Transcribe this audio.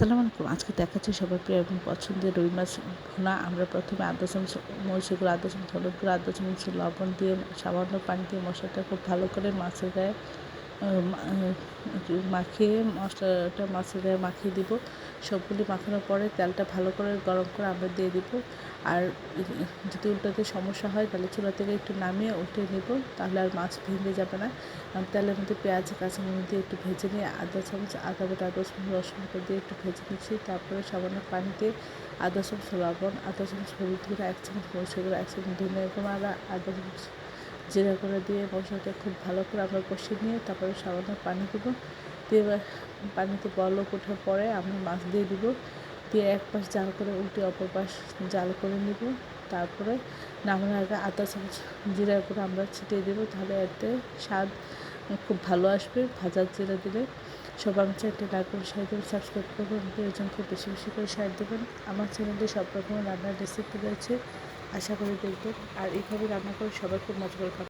আসসালামু আলাইকুম। আজকে দেখাচ্ছি সবার প্রিয় এবং পছন্দের রুই মাছ ভুনা। আমরা প্রথমে আদা চামচ মরিচের গুঁড়ো, আদা চামচ হলুদ গুঁড়ো, আদা চামচ লবণ দিয়ে সামান্য পানি দিয়ে মশলাটা খুব ভালো করে মাছের গায়ে মাখিয়ে মশলাটা মাছের গায়ে মাখিয়ে দিব। সবগুলি মাখানোর পরে তেলটা ভালো করে গরম করে আমরা দিয়ে দিব। আর যদি উল্টাতে সমস্যা হয় তাহলে চুলা থেকে একটু নামিয়ে উল্টে নেব, তাহলে আর মাছ ভেঙে যাবে না। তেলের মধ্যে পেঁয়াজ কাঁচামরিচ দিয়ে একটু ভেজে নিয়ে আদা চামচ আদা বাটা, আদা চামচ রসুন বাটা দিয়ে একটু ভেজে নিচ্ছি। তারপরে সামান্য পানিতে আদা চামচ লবণ, আদা চামচ হলুদ গুঁড়ো, 1 চামচ মরিচের গুঁড়ো, 1 চামচ ধনিয়া গুঁড়ো আর আদা চামচ জিরা গুঁড়ো দিয়ে মশলাটা খুব ভালো করে আমরা কষিয়ে নিয়ে তারপরে সামান্য পানি দেবো। দিয়ে পানিতে বলক ওঠার পরে আমরা মাছ দিয়ে দিব। দিয়ে এক পাশ জাল করে উল্টে অপর পাশ জাল করে নিব। তারপরে নামানোর আগে আদা চামচ জিরা গুঁড়ো আমরা ছিটিয়ে দেবো, তাহলে এতে স্বাদ খুব ভালো আসবে ভাজা জিরা দিলে। সবাই আমার চ্যানেলটি লাইক করুন, শেয়ার করুন, সাবস্ক্রাইব করুন, প্রিয়জনকে বেশি বেশি করে শেয়ার দেবেন। আমার চ্যানেলে সব রকমের রান্নার রেসিপি রয়েছে, আশা করি দেখবেন। আর এইভাবে রান্না করে সবাই খুব মজা করে খাবেন।